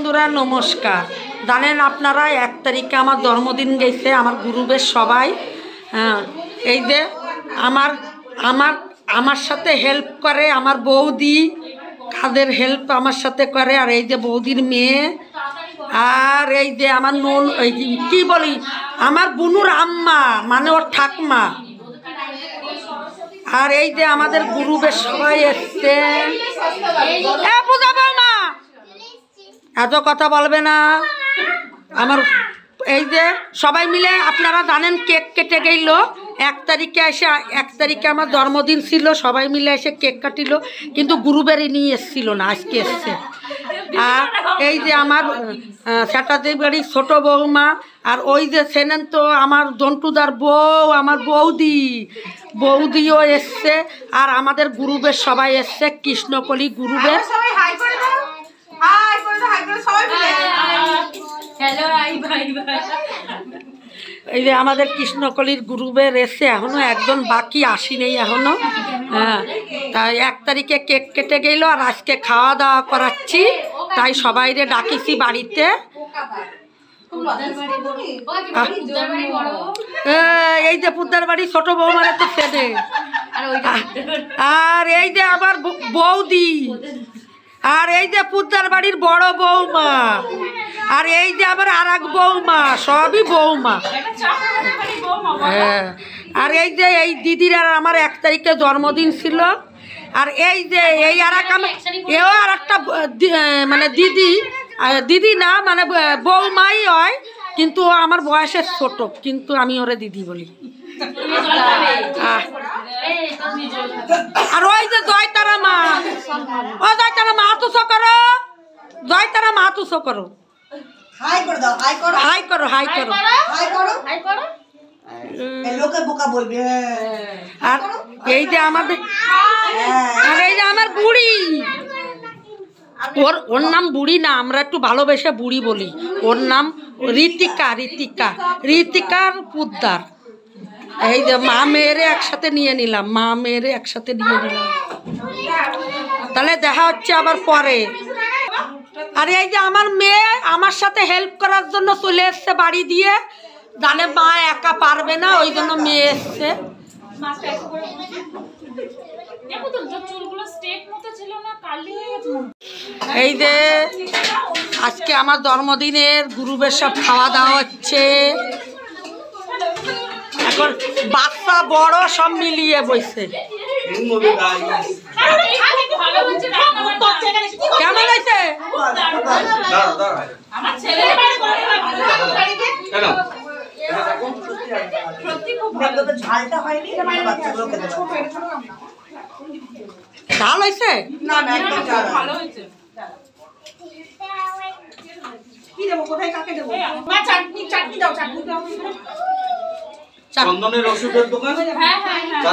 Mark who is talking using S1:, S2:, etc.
S1: বন্ধুরা নমস্কার। জানেন আপনারা 1 তারিখে আমার জন্মদিন গেছে আমার গ্রুপের সবাই। এই যে আমার সাথে হেল্প করে আমার বৌদি, কাদের হেল্প আমার সাথে করে। আর এই যে বৌদির মেয়ে, আর এই যে আমার নন কি বলি আমার বুনুর আম্মা মানে ওর ঠাকমা। আর এই যে আমাদের গ্রুপের সবাই এসছে। বুঝাবো না, এত কথা বলবে না। আমার এই যে সবাই মিলে আপনারা জানেন কেক কেটে গেল 1 তারিখে এসে। 1 তারিখে আমার জন্মদিন ছিল, সবাই মিলে এসে কেক কাটিল, কিন্তু গ্রুপেরই নিয়ে এসছিল না, আজকে এসছে। আর এই যে আমার সেটাদের বাড়ির ছোট বৌমা, আর ওই যে চেনেন তো আমার জন্টুদার বউ, আমার বৌদিও এসছে। আর আমাদের গ্রুপের সবাই এসছে, কৃষ্ণকলি গ্রুপের। এই যে আমাদের কৃষ্ণকলির গ্রুপের এসে এখনো একজন বাকি আসি নেই এখনো। হ্যাঁ, তাই 1 তারিখে কেক কেটে গেল, আর আজকে খাওয়া দাওয়া করাচ্ছি, তাই সবাইরে ডাকিছি বাড়িতে। এই যে পুদ্দার বাড়ি ছোট বৌমারা তো চেনে। আর এই যে আবার বৌদি, আর এই যে পুদ্দার বাড়ির বড় বৌমা, আর এই যে আবার আর এক বৌমা, সবই বৌমা। হ্যাঁ, আর এই যে এই দিদির আর আমার 1 তারিখে জন্মদিন ছিল। আর এই যে এই আর এক এও আর একটা মানে দিদি না মানে বৌমাই হয়, কিন্তু আমার বয়সের ছোট, কিন্তু আমি ওরে দিদি বলি। আর ওই যে জয়তারা মা, ও জয়তারা মা তুসো করো, জয়তারা মা তুসো করো, হাই করো দাও, হাই করো, হাই করো, হাই করো, হাই করো, হাই করো। এই লোকে বোকা বলবে। আর এই যে আমাদের, আর এই যে আমার বুড়ি, ওর নাম বুড়ি না, আমরা একটু ভালোবেসে বুড়ি বলি। ওর নাম ঋতিকার পুদ্দার। এই যে মা মেয়েরে একসাথে নিয়ে নিলাম, তাহলে দেখা হচ্ছে আবার পরে। আর এই যে আমার মেয়ে আমার সাথে হেল্প করার জন্য চলে এসছে বাড়ি দিয়ে, জানে মা একা পারবে না, ওই জন্য মেয়ে এসছে। এই যে আজকে আমার জন্মদিনের গ্রুপের সব খাওয়া দাওয়া হচ্ছে। এখন বাচ্চা বড় সব মিলিয়ে বসছে। কেমন হয়েছে? ঝাল হয়েছে? না না, ভালো হয়েছে। কি দেবো, কোথায় কাকে দেবো? চাটনি দাও, চাটনি দাও। চন্দনের ওষুধের দোকান। হ্যাঁ হ্যাঁ হ্যাঁ।